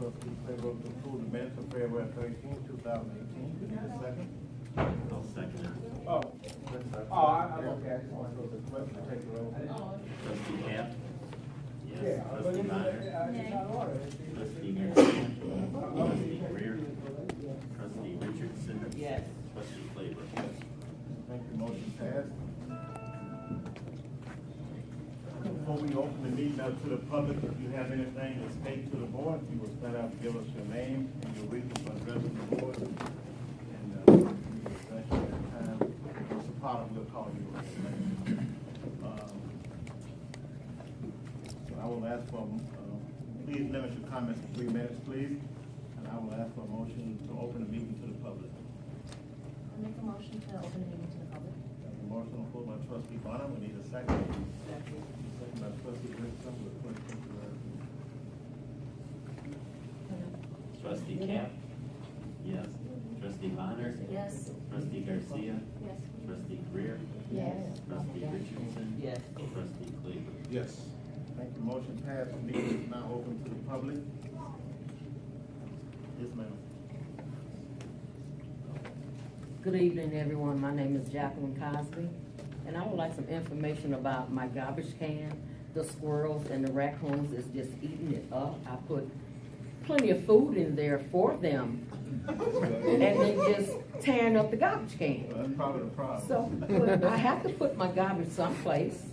Trustee Claybrook to approve the minutes of February 13, 2018. We need a second. I'll second it. I'm okay. I just want to go to the clerk to take the roll. Trustee Cap? Yes. Yeah, but Trustee it's Bonner? not order. Trustee Garcia? Trustee Greer? Trustee Richardson? Yes. Trustee Claybrook? Thank you. Motion passed. Before we open the meeting up to the public, if you have anything to state to the board, you will start out to give us your name and your reason for addressing the board. And you address you at the time. Once a part of, we'll call you. So I will ask for, please limit your comments to 3 minutes, please. And I will ask for a motion to open the meeting to the public. I'll make a motion to open the meeting to the public. A motion on the floor by Trustee Burnham. We need a second. Second by Trustee Richardson. Will the clerk take the roll? Trustee Cap? Yes. Trustee Bonner? Yes. Trustee Garcia? Yes. Trustee Greer? Yes. Trustee Richardson? Yes. Trustee Claybrook? Yes. Thank you. Motion passed. The meeting is now open to the public. Yes, ma'am. Good evening, everyone. My name is Jacqueline Cosby, and I would like some information about my garbage can. The squirrels and the raccoons is just eating it up. I put plenty of food in there for them, and they just tearing up the garbage can. Well, that's probably the problem. So I have to put my garbage someplace.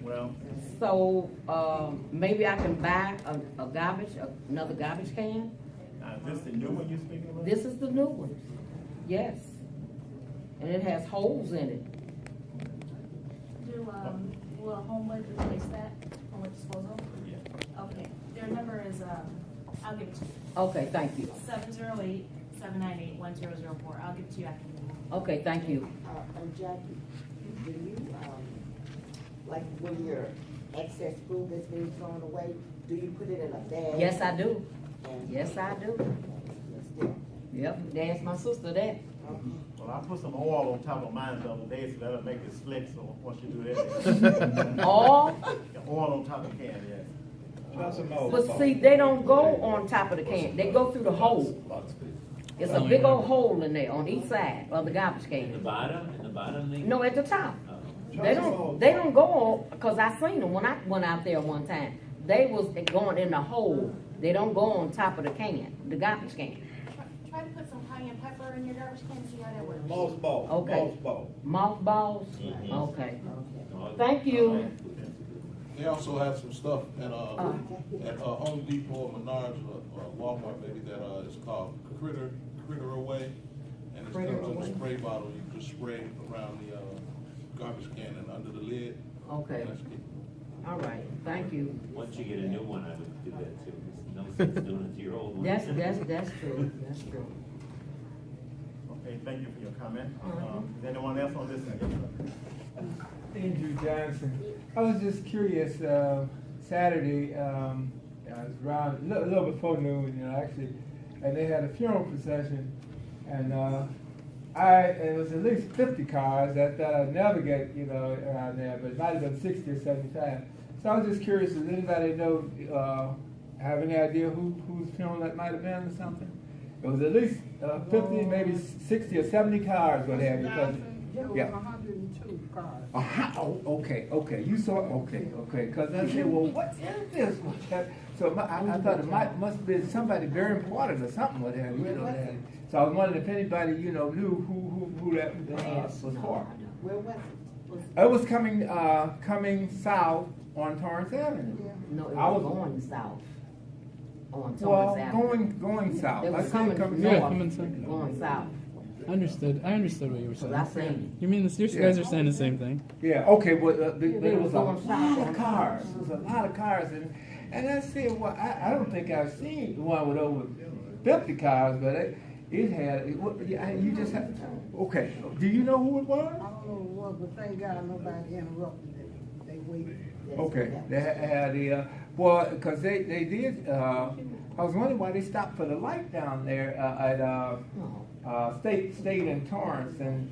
Well, So maybe I can buy another garbage can. is this the new one you're speaking about? This is the new one. Yes. And it has holes in it. Will Homewood replace that? Homewood disposal? Yeah. Okay. Their number is, I'll give it to you. Okay, thank you. 708-798-1004. I'll give it to you after the meeting. Okay, thank you. Jackie, do you, like when your excess food is being thrown away, do you put it in a bag? Yes, I do. And- Yes, I do. Still? Yep, ask my sister that. Okay. Well, I put some oil on top of mine the other day, so that'll make it slick, so once you do that. All, Oil on top of the can, yes. but see, they don't go on top of the can. They go through the hole. It's a big old hole in there on each side of the garbage In the can. bottom? In the bottom? Lee? No, at the top. Oh. They don't go on, because I seen them when I went out there one time. They was going in the hole. They don't go on top of the can, the garbage can. Try to put some cayenne pepper in your garbage can and see how that works. Mothball. Okay. Mothballs? Mhm. Okay. No, Thank you. They also have some stuff at Home Depot or Menards or Walmart maybe that is called Critter Away. And it Critter comes in a Away. spray bottle. You just spray around the garbage can and under the lid. Okay. That's it. All right, thank you. Once you get a new one, I would do that too. There's no sense doing it to your old one. That's true, that's true. Okay, thank you for your comment. Mhm. Is anyone else on this agenda? Andrew Johnson. I was just curious, Saturday, I was around, a little before noon, actually, and they had a funeral procession, and it was at least 50 cars. I thought I'd never get, around there, but it might have been 60 or 75. So I was just curious, does anybody know, have any idea whose funeral that might have been or something? It was at least 50, maybe 60 or 70 cars, what have you. There was 102 cars. Oh, okay. You saw it? Okay. Because I said, well, what is this? So I thought it must have been somebody very important or something, what have you. So I was wondering if anybody, knew who that was for. Where was it? It was coming south on Torrance Avenue. No, it I was was- going south on Well, Torrance Avenue. going south. It I was said coming coming north, south. going south. I understood what you were So saying. I seen You mean this? You guys are saying the same thing? Yeah, okay, but there was a going south lot on of cars. There was a lot of cars, and I said, well, I don't think I've seen one with over 50 cars, but it had. You just had. Okay, do you know who it was? I don't know who it was, but thank God nobody interrupted it. They waited. Okay, they had because they did. I was wondering why they stopped for the light down there at State and Torrance, and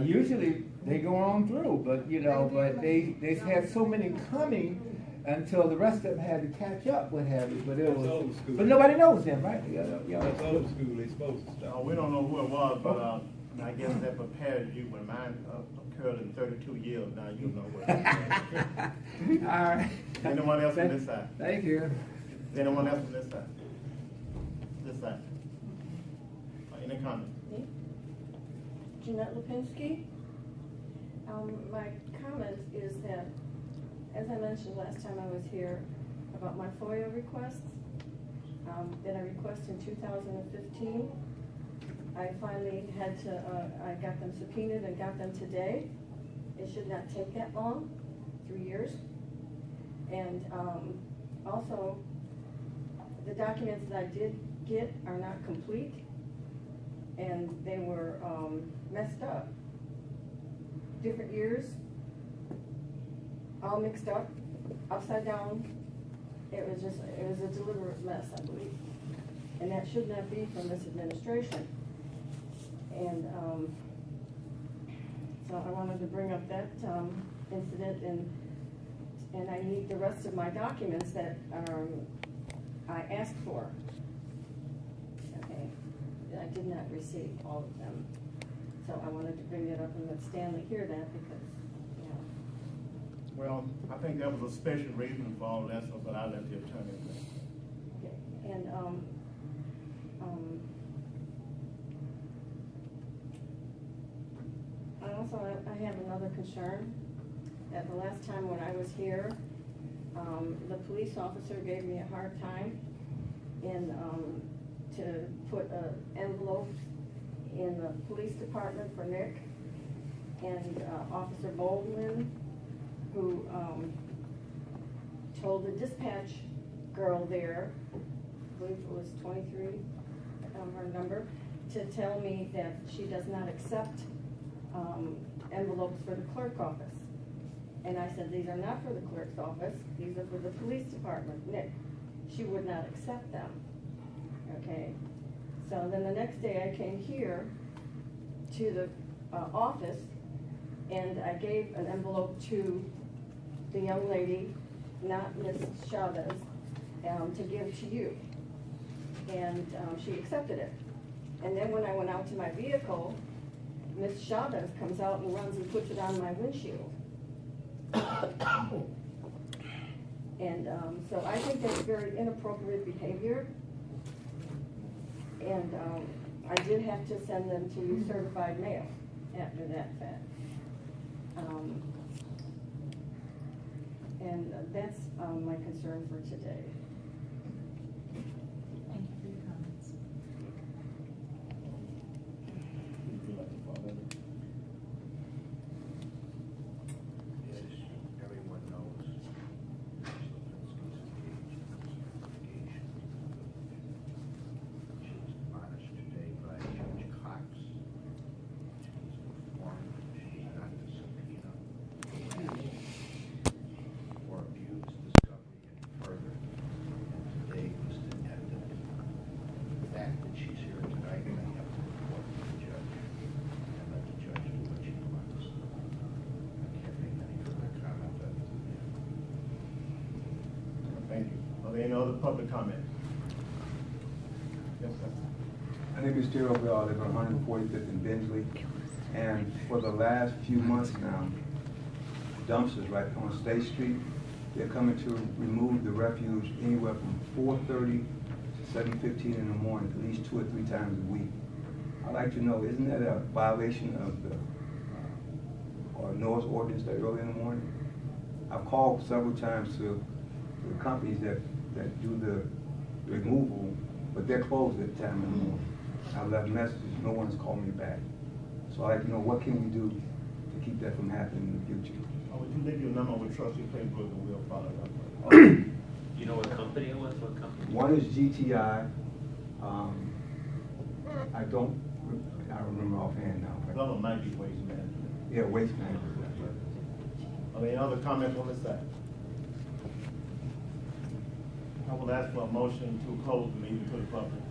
usually they go on through, but but they had so many coming. until the rest of them had to catch up, what have you, but it That's was, old school. but nobody knows them, right? That's old school, they supposed to stop. We don't know who it was, but I guess that prepared you when mine occurred in 32 years. Now you know what it is. All right. Anyone else on this side? Thank you. Anyone else on this side? This side? Any comments? Jeanette Lipinski. My comment is that, as I mentioned last time I was here about my FOIA requests, that I requested in 2015. I finally had to, I got them subpoenaed and got them today. It should not take that long, 3 years. And also, the documents that I did get are not complete, and they were messed up. Different years, all mixed up, upside down. It was a deliberate mess, I believe. And that should not be from this administration. And so I wanted to bring up that incident, and I need the rest of my documents that I asked for. Okay, I did not receive all of them. So I wanted to bring that up and let Stanley hear that because, you know. Well, I think there was a special reason for all that, so but I'll let the attorney know. Okay, and I have another concern. That the last time when I was here, the police officer gave me a hard time in to put envelopes in the police department for Nick, and Officer Baldwin, who told the dispatch girl there, I believe it was 23, her number, to tell me that she does not accept envelopes for the clerk office. And I said, these are not for the clerk's office, these are for the police department, Nick. She would not accept them, okay? So then the next day I came here to the office, and I gave an envelope to the young lady, not Miss Chavez, to give to you. And she accepted it. And then when I went out to my vehicle, Miss Chavez comes out and runs and puts it on my windshield. And so I think that's very inappropriate behavior. And I did have to send them to you certified mail after that fact. And that's my concern for today. Thank you for your comments. As everyone knows, she was admonished today by Judge Cox. She's informed she's not to subpoena or abuse discovery any further. And today was the end of it. The fact that she's here tonight, I have to report to the judge and let the judge do what she wants. I can't make any further comment other than that. Thank you. Are there any other public comment? Yes, sir. My name is Gerald Bell. I live on 145th and Bensley. And for the last few months now, dumpsters right on State Street, they're coming to remove the refuse anywhere from 4:30 to 7:15 in the morning, at least 2 or 3 times a week. I'd like to know, isn't that a violation of the noise ordinance that early in the morning? I've called several times to the companies that do the removal, but they're closed at the time in the morning. I've left messages, no one's called me back. So I'd like to know, what can we do to keep that from happening in the future? Would you leave your number with Trustee Claybrook and we'll follow up? You know what company it was? What company? One is GTI. I don't remember offhand now. The other might be Waste Management. Yeah, Waste Management. Are there any other comments on this side? I will ask for a motion to close the meeting to the public.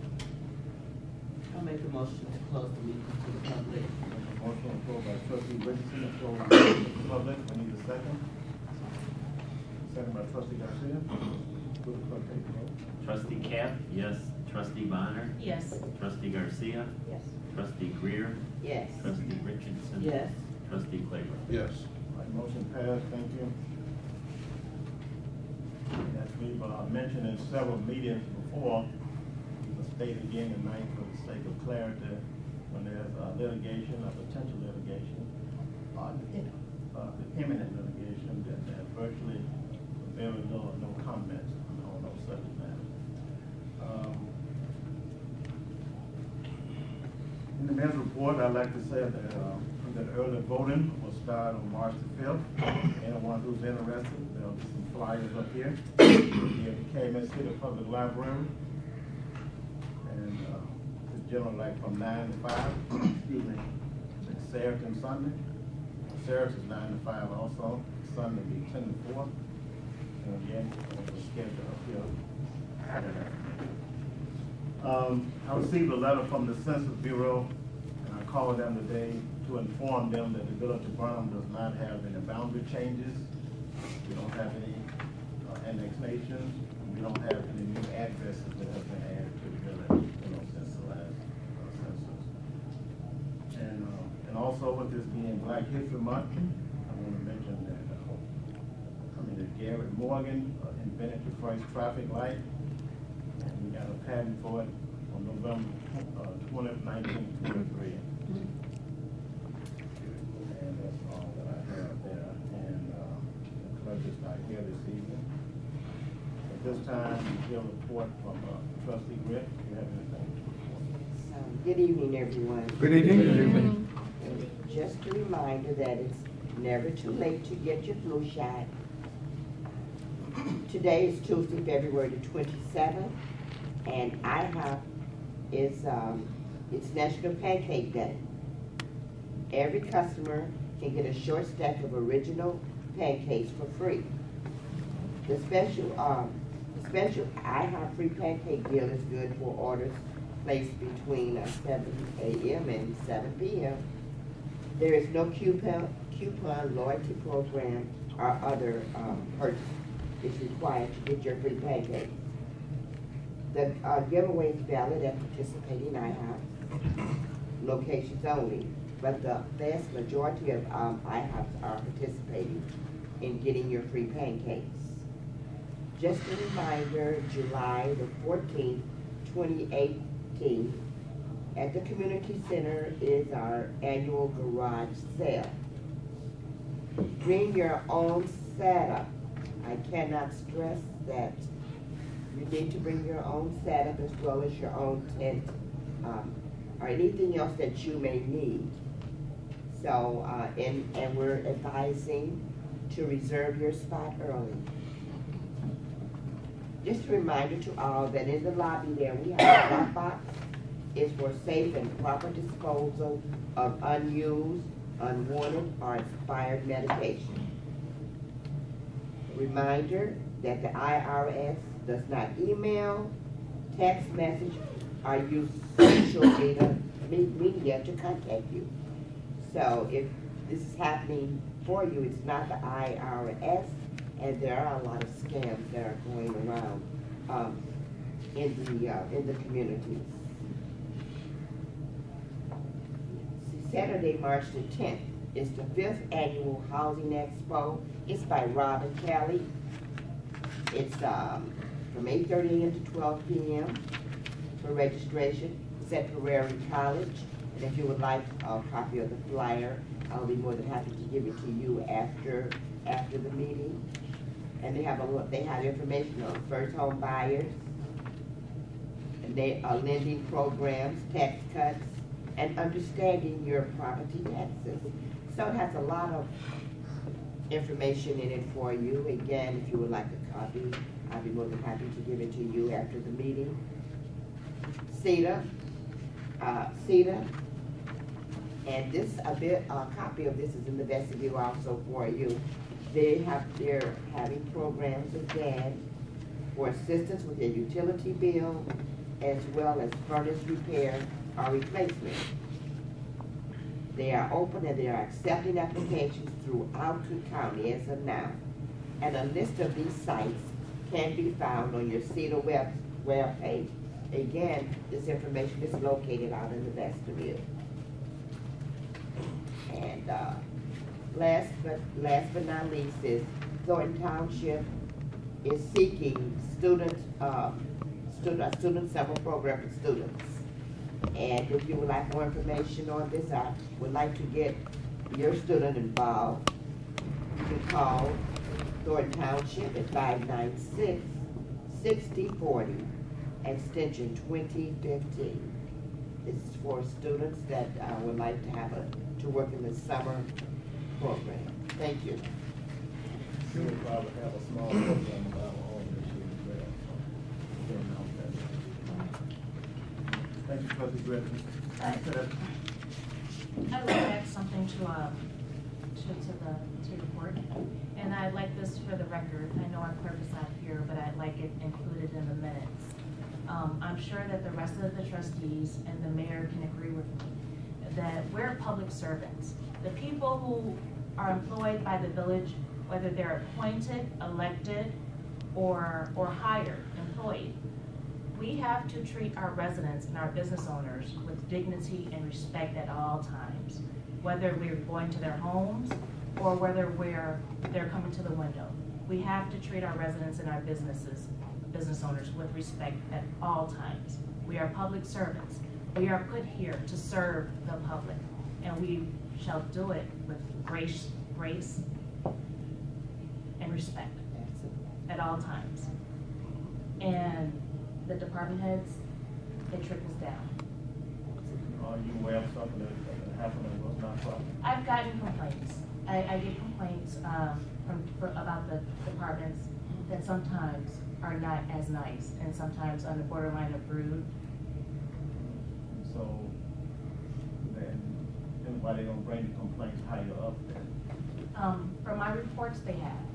I'll make a motion to close the meeting to the public. Motion on the floor by Trustee Richardson, to close the meeting to the public. I need a second. second by trustee Garcia. Will the clerk take the roll? Trustee Cap, yes. Trustee Bonner? Yes. Trustee Garcia? Yes. Trustee Greer? Yes. Trustee Richardson? Yes. Trustee Claybrook? Yes. All right, motion passed, thank you. As we've mentioned in several meetings before, we will state again tonight for the sake of clarity, when there's litigation or potential litigation, imminent litigation, that there's virtually very little or no comments on those subject matters. In the mayor's report, I'd like to say that early voting will start on March the 5th. Anyone who's interested, there'll be some flyers up here. Here at the KMS City Public Library. And it's generally like from 9 to 5, excuse me, it's Saturday and Sunday. Saturday is 9 to 5 also, Sunday will be 10 to 4. And again, the schedule up here. I received a letter from the Census Bureau, and I called them today to inform them that the village of Burnham does not have any boundary changes. We don't have any annexations. We don't have any new addresses that have been added to the village, since the last census. And also with this being Black History Month, I want to mention that Garrett Morgan invented the first traffic light, and we got a patent for it on November 20th, 1923. And that's all that I have there. And the clerk is not here this evening. At this time, we hear a report from Trustee Griff. Do you have anything? Good evening, everyone. Good evening. Just a reminder that it's never too late to get your flu shot. Today is Tuesday, February the 27th, and IHOP is it's National Pancake Day. Every customer can get a short stack of original pancakes for free. The special IHOP free pancake deal is good for orders placed between 7 a.m. and 7 p.m. There is no coupon, loyalty program, or other purchase is required to get your free pancakes. The giveaway is valid at participating IHOP locations only, but the vast majority of IHOPs are participating in getting your free pancakes. Just a reminder, July the 14th, 2018, at the Community Center is our annual garage sale. Bring your own setup. I cannot stress that you need to bring your own setup as well as your own tent or anything else that you may need. So, and we're advising to reserve your spot early. Just a reminder to all that in the lobby there we have a drop box. It's for safe and proper disposal of unused, unwanted, or expired medication. Reminder that the IRS does not email, text message, or use social media to contact you. So if this is happening for you, it's not the IRS, and there are a lot of scams that are going around in the communities. Saturday, March the 10th is the 5th annual Housing Expo. It's by Robin Kelly. It's from 8:30 a.m. to 12 p.m. for registration. It's at Prairie College. And if you would like a copy of the flyer, I'll be more than happy to give it to you after the meeting. And they have information on first home buyers, and they are lending programs, tax cuts, and understanding your property taxes. So it has a lot of information in it for you. Again, if you would like a copy, I'll be more than happy to give it to you after the meeting. CETA, and this copy of this is in the vestibule also for you. They're having programs again for assistance with your utility bill, as well as furnace repair or replacement. They are open and they are accepting applications throughout the county as of now. and a list of these sites can be found on your CETA web page. Again, this information is located out in the vestibule. And last but not least is Thornton Township is seeking student summer program for students. And if you would like more information on this, I would like to get your student involved. You can call Thornton Township at 596-6040, extension 2015. This is for students that would like to have to work in the summer program. Thank you. We'll probably have a small program about our own this year as well. Thank you, Trustee Griffin. I'd like to add something to the report, and I'd like this for the record. I know our clerk is not here, but I'd like it included in the minutes. I'm sure that the rest of the trustees and the mayor can agree with me that we're public servants. The people who are employed by the village, whether they're appointed, elected, or hired, employed, we have to treat our residents and our business owners with dignity and respect at all times, whether we're going to their homes or whether they're coming to the window. We have to treat our residents and our business owners with respect at all times. We are public servants. We are put here to serve the public, and we shall do it with grace and respect at all times. And the department heads, it trickles down. Are you aware of something that happened that was not proper? I've gotten complaints. I get complaints about the departments that sometimes are not as nice and sometimes on the borderline of rude. So then anybody gonna bring the complaints higher up then? From my reports, they have.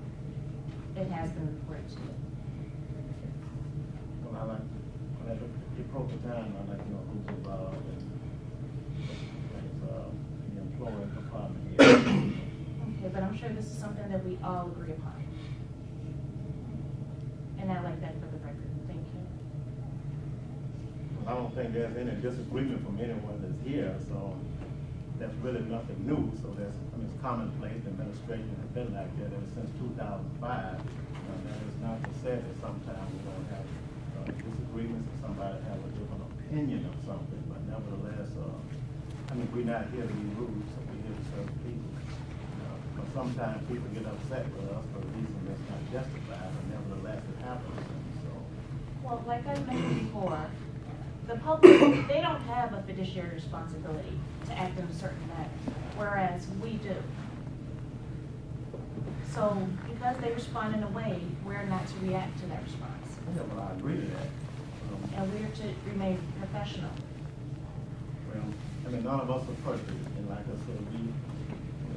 It has been reported to me. Well, I like, when at the appropriate time, I like to know who's involved and the employer department here. Okay, but I'm sure this is something that we all agree upon. And I like that for the record. Thank you. Well, I don't think there's any disagreement from anyone that's here, so that's really nothing new. So that's, I mean, it's commonplace. The administration has been like that ever since 2005. That is not to say that sometimes we don't have disagreements or somebody have a different opinion of something, but nevertheless, I mean, we're not here to be rude, so we're here to serve people. But sometimes people get upset with us for a reason that's not justified, but nevertheless it happens. So, Well, like I mentioned before, the public, they don't have a fiduciary responsibility to act in a certain manner, whereas we do. So because they respond in a way, we're not to react to that response. yeah, well, I agree to that. And we are to remain professional. Well, I mean, none of us are perfect, and like I said, we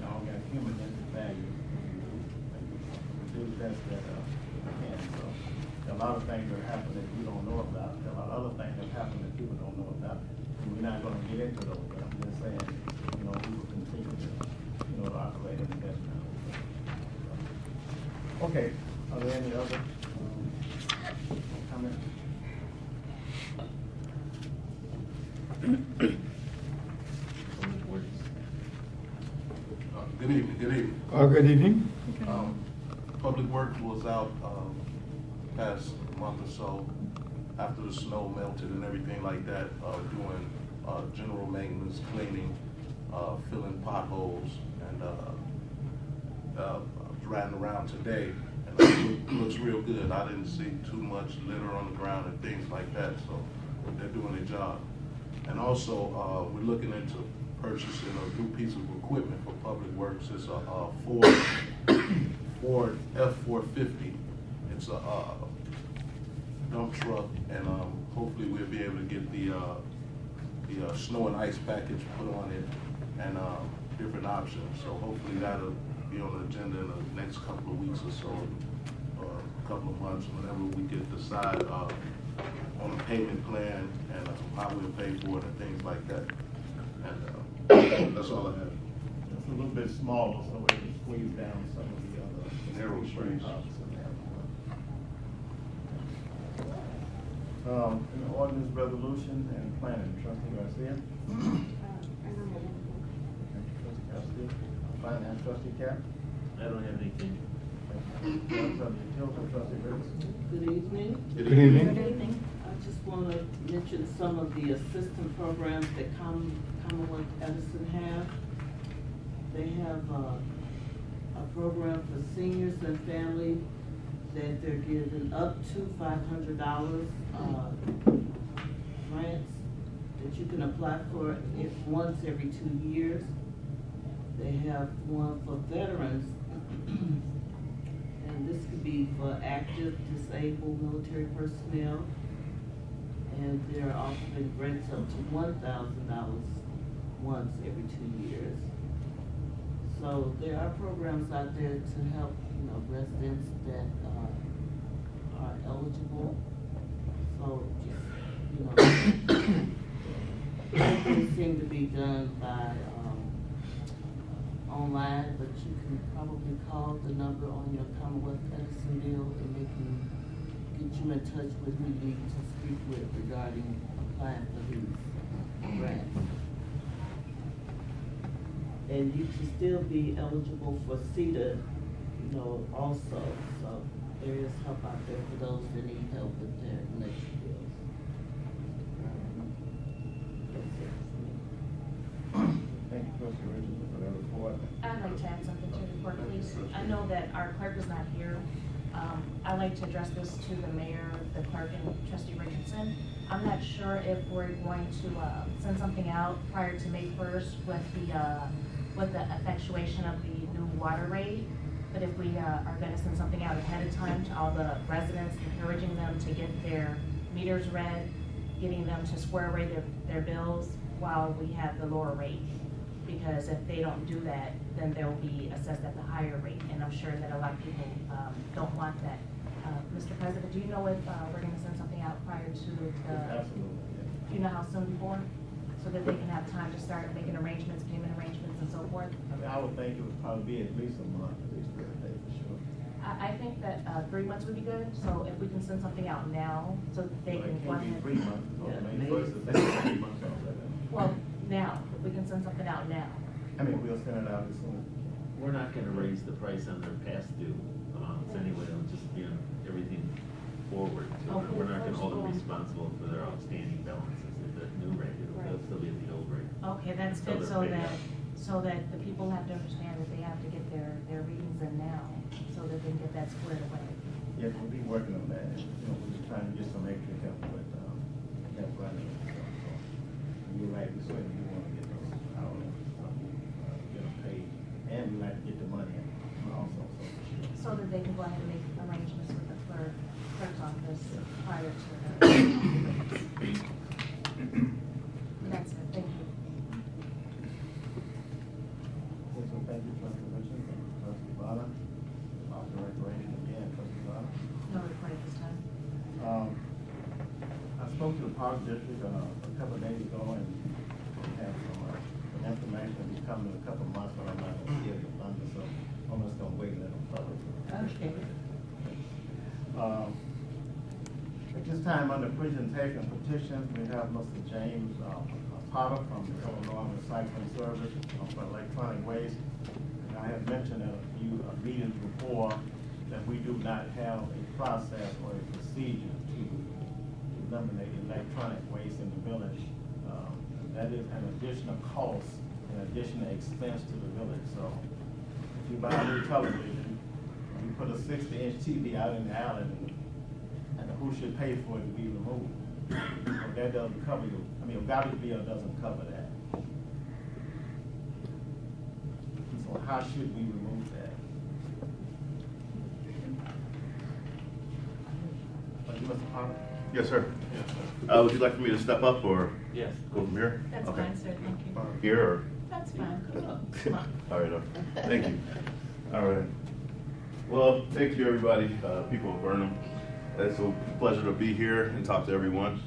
all got human values. We do the best that we can. So there are a lot of things that happen that you don't know about. There are a lot of other things that happen that people don't know about. And we're not going to get into those. But I'm just saying, we will continue to, to operate in the best manner. Okay. Are there any other comments? Good evening, good evening. Good evening. Public Works was out past month or so after the snow melted and everything like that, doing general maintenance, cleaning, filling potholes, and I was riding around today, and it looks real good. I didn't see too much litter on the ground and things like that, so they're doing their job. And also, we're looking into purchasing a new piece of equipment for Public Works. It's a Ford F-450. It's a dump truck, and hopefully we'll be able to get the snow and ice package put on it, and different options. So hopefully that'll be on the agenda in the next couple of weeks or so, or a couple of months, whenever we get decide on a payment plan and how we'll pay for it and things like that. And that's all I have. It's a little bit smaller, so we can squeeze down some of the other Narrow streets. An ordinance resolution and planning, trustee Garcia. Trustee Garcia. Finance, trustee Cap. I don't have anything. Trustee Briggs. Good evening. Good evening. Good evening. I just want to mention some of the assistant programs that Commonwealth Edison have. They have a program for seniors and families that they're giving up to $500 grants that you can apply for once every 2 years. They have one for veterans, and this could be for active, disabled military personnel. And they're offering grants up to $1,000 once every 2 years. So there are programs out there to help, residents that are eligible. So just, things seem to be done by online, but you can probably call the number on your Commonwealth Edison bill, and they can get you in touch with who you need to speak with regarding applying for these grants. And you can still be eligible for CETA, also. So there is help out there for those that need help with their election bills. That's it for me. Thank you, trustee Richardson, for that report. I'd like to add something to the report, please. I know that our clerk is not here. I'd like to address this to the mayor, the clerk, and trustee Richardson. I'm not sure if we're going to send something out prior to May 1st with the effectuation of the new water rate. But if we are going to send something out ahead of time to all the residents, encouraging them to get their meters read, getting them to square away their bills while we have the lower rate. Because if they don't do that, then they'll be assessed at the higher rate. And I'm sure that a lot of people don't want that. Mr. President, do you know if we're going to send something out prior to Absolutely. do you know how soon before? So that they can have time to start making arrangements, payment arrangements, and so forth? I mean, I would think it would probably be at least a month, at least 30 days for sure. I think that 3 months would be good. So if we can send something out now, so that they can go It can't ahead. be 3 months, because Yeah, May 1st is 3 months already. Well, now, if we can send something out now. I mean, we'll send it out as soon as. We're not gonna raise the price on their past due amounts anyway, it'll just be on everything forward. So Okay, we're not gonna hold them first responsible for their outstanding balances at the new rate, they'll still be at the old rate. Okay, that's Until good, they're paid so that the people have to understand that they have to get their readings in now, so that they can get that squared away. Yes, we'll be working on that. We're just trying to get some extra help with, help running and stuff. So you're right, we certainly do want to get those out and, get them paid. And we like to get the money in also, so for sure. So that they can go ahead and make arrangements with the clerk's office prior to the. That's it, thank you. So thank you, trustee Richardson, thank you, trustee Bonner. Off the recreation again, trustee Bonner. No report at this time. I spoke to the Park District a couple of days ago, and we have some information that will be coming in a couple of months, but I'm not going to give the numbers, so I'm just going to wait and let them publish. Okay. At this time, under presentation of petitions, we have Mr. James Potter from the Illinois Recycling Service for electronic waste. And I have mentioned at a few meetings before that we do not have a process or a procedure to eliminate electronic waste in the village. That is an additional cost, an additional expense to the village. So if you buy a new television, you put a 60-inch TV out in the alley, and who should pay for it to be removed? That doesn't cover you. I mean, a garbage bill doesn't cover that. So how should we remove that? Mr. Potter? Yes, sir. Would you like for me to step up or Yes. go from here? That's Okay. fine, sir, thank you. Here or? That's fine, come on. All right, thank you. All right. Well, thank you, everybody, people of Burnham. It's a pleasure to be here and talk to everyone.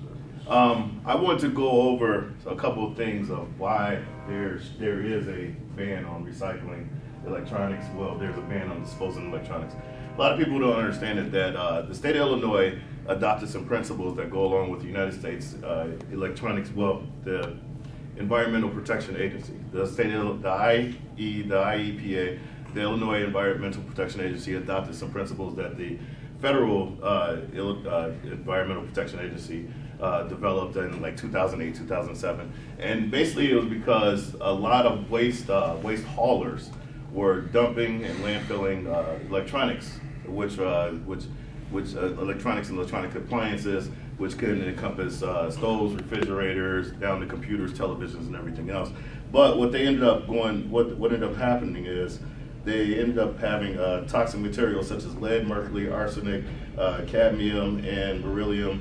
I want to go over a couple of things of why there is a ban on recycling electronics. Well, there's a ban on disposing of electronics. A lot of people don't understand that the state of Illinois adopted some principles that go along with the United States electronics. Well, the Environmental Protection Agency, the IEPA, the Illinois Environmental Protection Agency adopted some principles that the federal Environmental Protection Agency developed in like 2008, 2007. And basically it was because a lot of waste haulers were dumping and landfilling electronics, which electronics and electronic appliances, which could encompass stoves, refrigerators, down to computers, televisions, and everything else. But what they ended up what ended up happening is they ended up having toxic materials such as lead, mercury, arsenic, cadmium, and beryllium,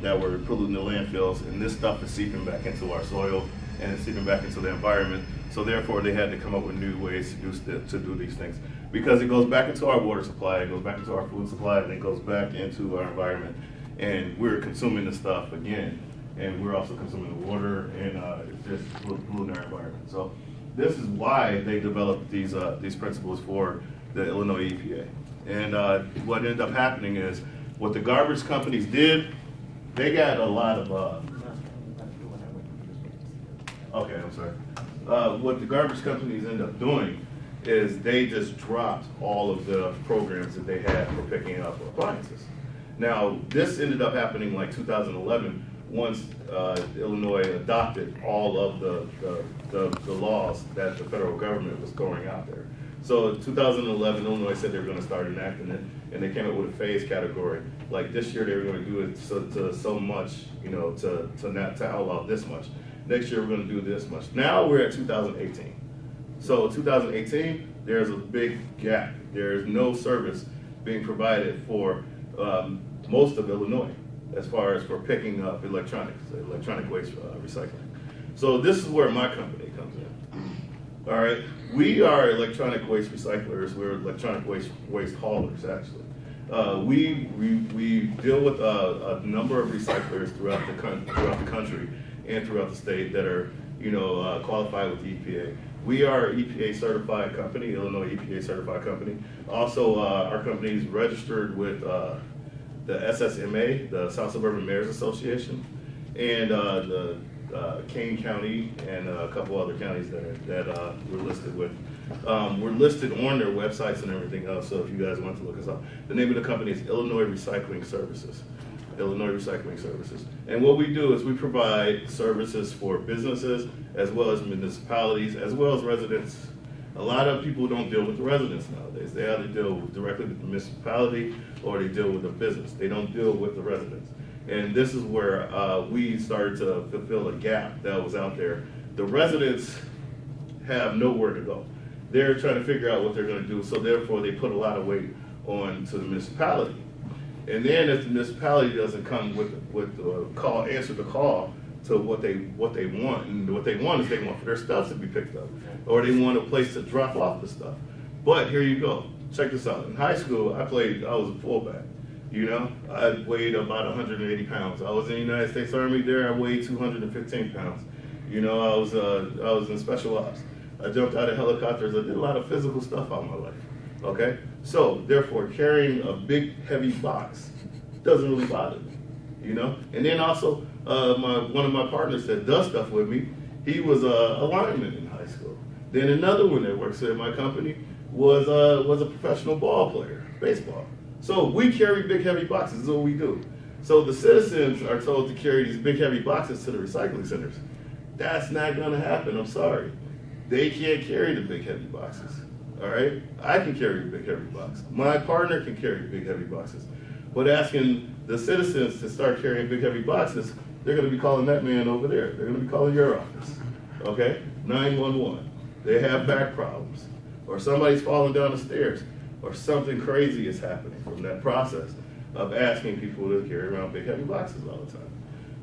that were polluting the landfills, and this stuff is seeping back into our soil and it's seeping back into the environment. So therefore, they had to come up with new ways to do these things, because it goes back into our water supply, it goes back into our food supply, and it goes back into our environment, and we're consuming the stuff again, and we're also consuming the water, and it's just polluting our environment. So this is why they developed these principles for the Illinois EPA. And what ended up happening is, what the garbage companies did, they got a lot of, okay, I'm sorry. What the garbage companies end up doing is they just dropped all of the programs that they had for picking up appliances. Now, this ended up happening like 2011, once Illinois adopted all of the laws that the federal government was throwing out there. So in 2011, Illinois said they were going to start enacting it, and they came up with a phase category. Like this year, they were going to do it so much, to outlaw this much. Next year, we're going to do this much. Now we're at 2018. So 2018, there's a big gap. There's no service being provided for most of Illinois as far as for picking up electronic waste recycling. So this is where my company comes in. All right, we are electronic waste recyclers. We're electronic waste haulers, actually. We deal with a number of recyclers throughout the country and throughout the state that are, qualified with the EPA. We are an EPA certified company, Illinois EPA certified company. Also, our company is registered with the SSMA, the South Suburban Mayors Association, and the Kane County and a couple other counties that we're listed with. We're listed on their websites and everything else, so if you guys want to look us up. The name of the company is Illinois Recycling Services. Illinois Recycling Services. And what we do is we provide services for businesses as well as municipalities as well as residents. A lot of people don't deal with the residents nowadays. They either deal directly with the municipality or they deal with the business. They don't deal with the residents. And this is where we started to fulfill a gap that was out there. The residents have nowhere to go. They're trying to figure out what they're going to do, so therefore they put a lot of weight on to the municipality. And then if the municipality doesn't come with the call, answer the call to what they want, and what they want is they want for their stuff to be picked up, or they want a place to drop off the stuff. But here you go. Check this out. In high school, I was a fullback. I weighed about 180 pounds. I was in the United States Army. There, I weighed 215 pounds. I was in special ops. I jumped out of helicopters. I did a lot of physical stuff all my life. Okay, so therefore, carrying a big, heavy box doesn't really bother me. And then also, one of my partners that does stuff with me, he was a lineman in high school. Then another one that works at my company was a professional ball player, baseball. So we carry big, heavy boxes. This is what we do. So the citizens are told to carry these big, heavy boxes to the recycling centers. That's not going to happen. I'm sorry. They can't carry the big, heavy boxes. All right? I can carry a big, heavy box. My partner can carry big, heavy boxes. But asking the citizens to start carrying big, heavy boxes, they're going to be calling that man over there. They're going to be calling your office. Okay? 911. They have back problems. Or somebody's falling down the stairs. Or something crazy is happening from that process of asking people to carry around big, heavy boxes all the time.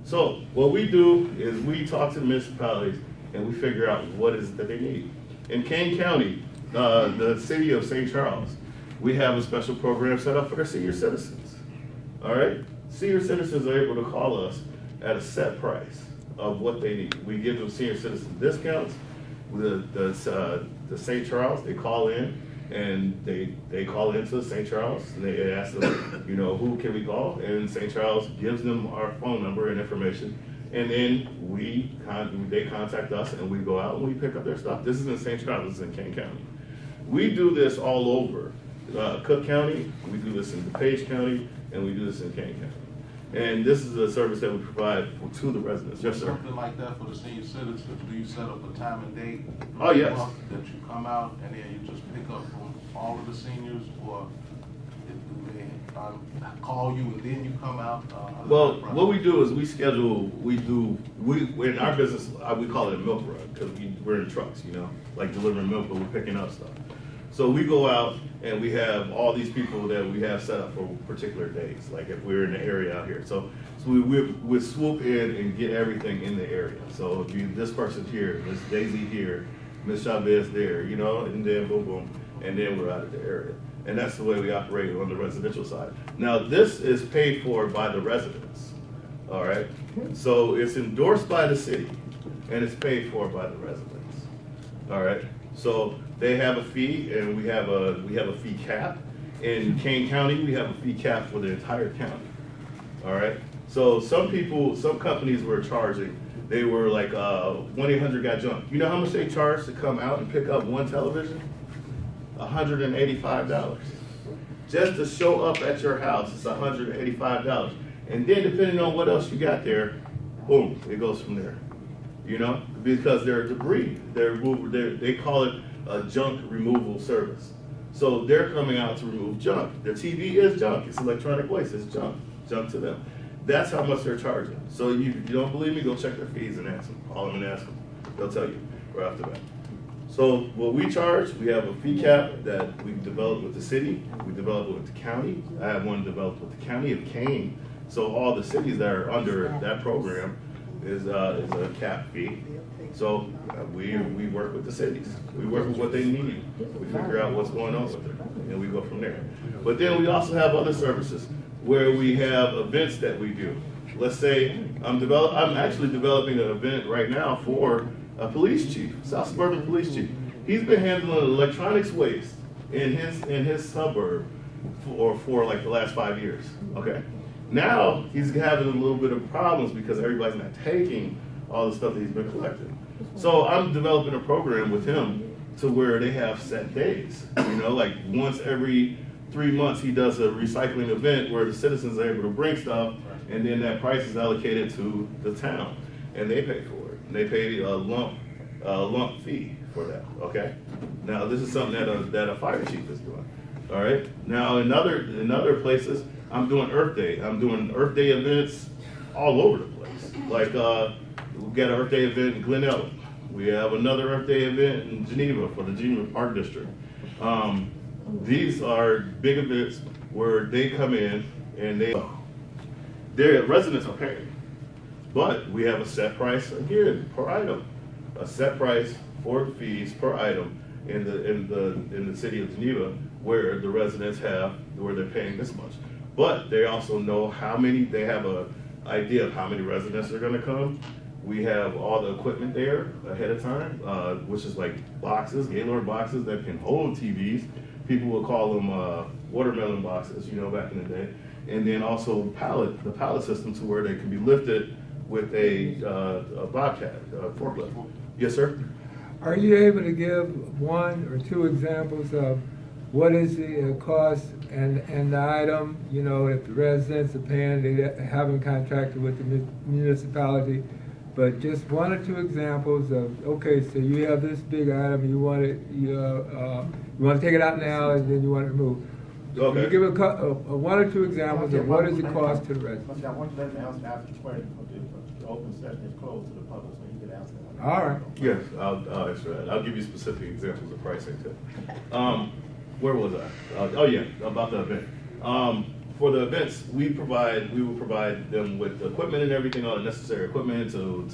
So what we do is we talk to the municipalities and we figure out what is it that they need. In Kane County, the city of St. Charles, we have a special program set up for their senior citizens. All right? Senior citizens are able to call us at a set price of what they need. We give them senior citizen discounts, the St. Charles, they call in, and they call into St. Charles, and they ask them, you know, who can we call? And St. Charles gives them our phone number and information, and then they contact us, and we go out and we pick up their stuff. This is in St. Charles, this is in Kane County. We do this all over Cook County, we do this in DuPage County, and we do this in Kane County. And this is a service that we provide to the residents. Yes, sir. Something like that for the senior citizens, do you set up a time and date? Oh, yes. That you come out and then you just pick up from all of the seniors, or do they call you and then you come out? Well, what we do is in our business, we call it a milk run, because we're in trucks, you know, like delivering milk, but we're picking up stuff. So we go out and we have all these people that we have set up for particular days, like if we're in the area out here. So we swoop in and get everything in the area. So if this person's here, Miss Daisy here, Miss Chavez there, you know, and then boom, boom, and then we're out of the area. And that's the way we operate on the residential side. Now, this is paid for by the residents, all right? So it's endorsed by the city, and it's paid for by the residents, all right? So they have a fee, and we have a fee cap. In Kane County, we have a fee cap for the entire county, all right? So some companies were charging, they were like 1-800-GOT-JUNK. You know how much they charge to come out and pick up one television? $185. Just to show up at your house, it's $185. And then depending on what else you got there, boom, it goes from there. You know, because they're debris. They call it a junk removal service. So they're coming out to remove junk. The TV is junk. It's electronic waste. It's junk to them. That's how much they're charging. So you don't believe me, go check their fees and ask them. Call them and ask them. They'll tell you right off the bat. So what we charge, we have a fee cap that we developed with the city. We developed it with the county. I have one developed with the county of Kane. So all the cities that are under that program is a cap fee. So we work with the cities. We work with what they need. We figure out what's going on with it, and we go from there. But then we also have other services where we have events that we do. Let's say I'm actually developing an event right now for a police chief, South Suburban Police Chief. He's been handling electronics waste in his suburb for like the last 5 years. Okay. Now he's having a little bit of problems because everybody's not taking all the stuff that he's been collecting. So I'm developing a program with him to where they have set days. You know, like once every 3 months he does a recycling event where the citizens are able to bring stuff, and then that price is allocated to the town, and they pay for it. And they pay a lump fee for that. Okay. Now this is something that a fire chief is doing. All right. Now in other places, I'm doing Earth Day. I'm doing Earth Day events all over the place. Like we've got an Earth Day event in Glen Ellen. We have another Earth Day event in Geneva for the Geneva Park District. These are big events where they come in and their residents are paying. But we have a set price again per item, a set price for the fees per item in the city of Geneva, where the residents where they're paying this much. But they also know they have an idea of how many residents are going to come. We have all the equipment there ahead of time, which is like boxes, Gaylord boxes that can hold TVs. People will call them watermelon boxes, you know, back in the day. And then also the pallet system to where they can be lifted with a Bobcat, forklift. Yes, sir? Are you able to give 1 or 2 examples of what is the cost and the item, you know, if the residents are paying, they haven't contracted with the municipality, but just 1 or 2 examples of, okay, so you have this big item, you want to take it out now and then you want to remove. Okay. Can you give 1 or 2 examples of what is the cost to the residents? I want you to let me answer after the open session is closed to the public, so you can answer that. All right. Yes, I'll answer that. I'll give you specific examples of pricing too. Where was I? Oh yeah, about the event. For the events, we will provide them with equipment and everything, all the necessary equipment to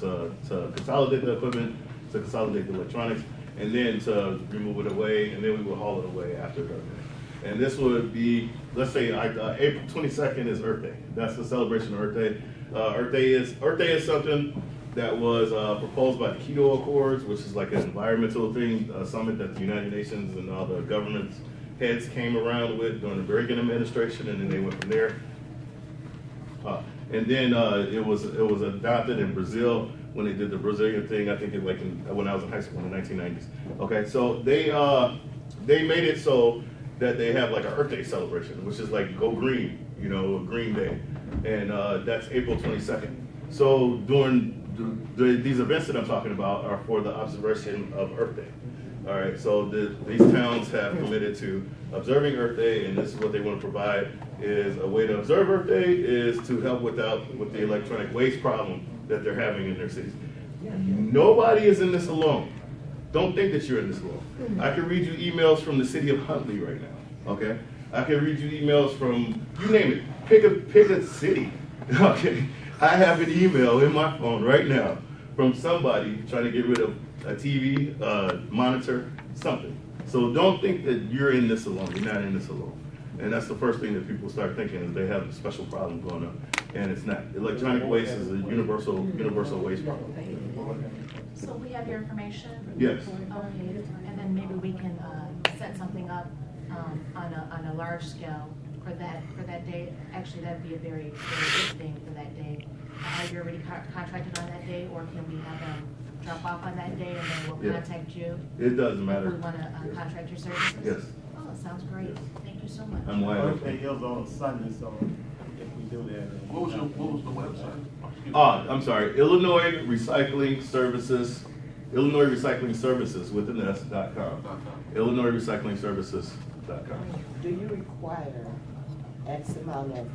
consolidate the equipment, to consolidate the electronics, and then to remove it away, and then we will haul it away after the event. And this would be, let's say, April 22nd is Earth Day. That's the celebration of Earth Day. Earth Day is something that was proposed by the Keto Accords, which is like an environmental thing, summit that the United Nations and all the governments heads came around with during the Reagan administration, and then they went from there. And then it was adopted in Brazil when they did the Brazilian thing. I think it when I was in high school in the 1990s. Okay, so they made it so that they have like an Earth Day celebration, which is like Go Green, you know, Green Day, and that's April 22nd. So during these events that I'm talking about are for the observation of Earth Day. All right, so these towns have committed to observing Earth Day, and this is what they want to provide is a way to observe Earth Day is to help with the electronic waste problem that they're having in their cities. Nobody is in this alone. Don't think that you're in this alone. I can read you emails from the city of Huntley right now, okay? I can read you emails from, you name it, pick a city, okay? I have an email in my phone right now from somebody trying to get rid of a TV, monitor, something. So don't think that you're in this alone. You're not in this alone. And that's the first thing that people start thinking is they have a special problem going on. And it's not. Electronic waste is a universal waste problem. So we have your information? Yes. Okay, and then maybe we can set something up on a large scale for that day. Actually, that'd be a very good thing for that day. Are you already contracted on that day, or can we have them drop off on that day and then we'll contact you? It doesn't matter. If we want to contract your services? Yes. Oh, it sounds great. Thank you so much. I'm wide open. Birthday is on Sunday, so if we do that. What was the website? I'm sorry, Illinois Recycling Services, Illinois Recycling Services with an S.com. Illinois Recycling Services.com. Do you require X amount of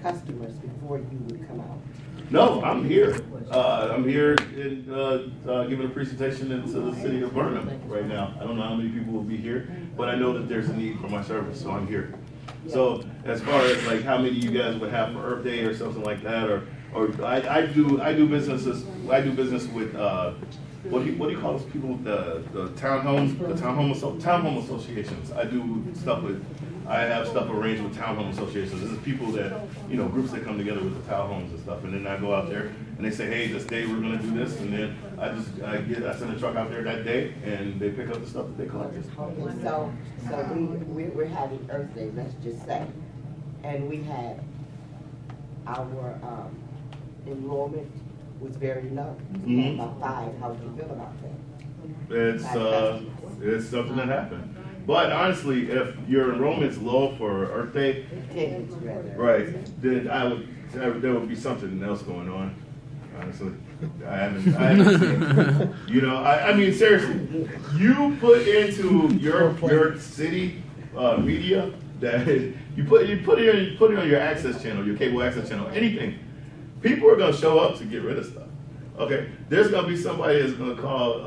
customers before you would come out? No, I'm here. I'm here in, giving a presentation into the city of Burnham right now. I don't know how many people will be here, but I know that there's a need for my service, so I'm here. So as far as like how many you guys would have for Earth Day or something like that, or I do business with what do you call those people? The townhome associations. I do stuff with. I have stuff arranged with townhome associations. This is people that, you know, groups that come together with the townhomes and stuff. And then I go out there and they say, hey, this day we're gonna do this. And then I send a truck out there that day and they pick up the stuff that they collected. Okay, so we're having Earth Day, let's just say. And we had our enrollment was very low. Mm-hmm. About 5. How would you feel about that? It's something that happened. But honestly, if your enrollment's low for Earth Day, right, then there would be something else going on. Honestly, I haven't seen. You know, I mean seriously, you put into your city media that you put it on your access channel, your cable access channel, anything. People are gonna show up to get rid of stuff. Okay, there's gonna be somebody that's gonna call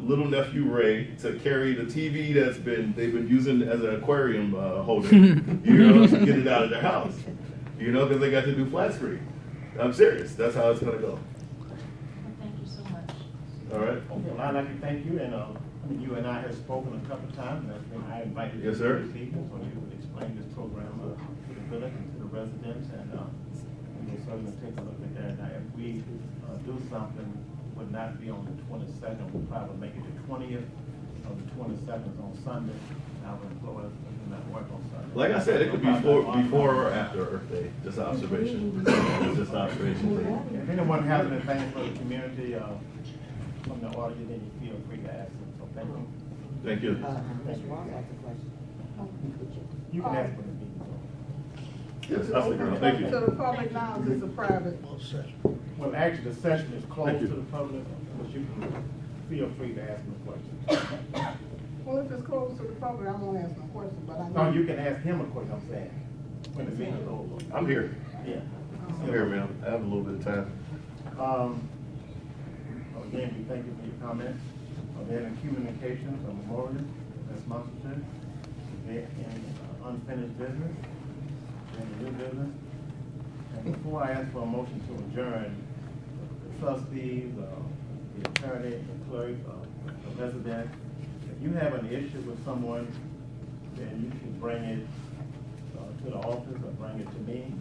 little nephew Ray to carry the TV they've been using as an aquarium holder, you know, to get it out of their house, you know, because they got to do flat screen. I'm serious. That's how it's gonna go. Thank you so much. All right. Okay, well, I'd like to thank you, and you and I have spoken a couple of times, and I invited you Yes, sir. this evening so you would explain this program to the village and to the residents, and we'll certainly take a look at that. Now, if we do something, would not be on the 22nd, we'll probably make it the 20th or the 27th on Sunday. Our employees do not work on Sunday. Like I said, it could be before or after Earth Day. Just observation. It's just observation. If anyone has anything for the community from the audience, then you feel free to ask them. So thank you. Thank you. Mr. Ross has a question. You can ask for the meeting. Yes, that's the girl. Thank you. To the public now, this is a private. Well, actually, the session is closed to the public, but you can feel free to ask them questions. Well, if it's closed to the public, I won't ask no question, but I know. No, you can ask him a question, I'm saying, when the meeting's over. I'm here. Yeah. I'm here, man. I have a little bit of time. Again, we thank you for your comments. Are there any communications or memorials that's sponsored? Any unfinished business? Any new business? And before I ask for a motion to adjourn, the trustees, the attorney, the clerk, the resident, if you have an issue with someone, then you should bring it to the office or bring it to me.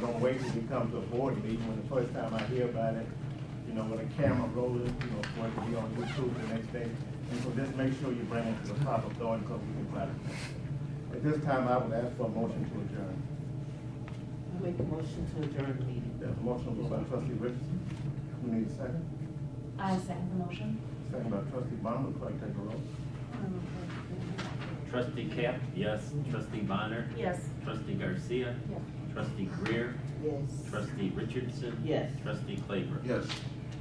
Don't wait till you come to a board meeting. When the first time I hear about it, you know, with a camera rolling, you know, for it to be on YouTube the next day. And so just make sure you bring it to the proper authority because we can try to. At this time, I would ask for a motion to adjourn. I make a motion to adjourn the meeting. There's a motion by trustee Richardson. We need a second. I second the motion. Second by trustee Burnham. Clerk, take a roll. Trustee Cap, yes. Trustee Bonner? Yes. Trustee Garcia? Yes. Trustee Greer? Yes. Trustee Richardson? Yes. Trustee Claver? Yes.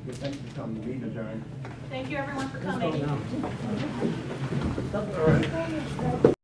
Good, thank you for coming. Meeting adjourned. Thank you everyone for coming. All right.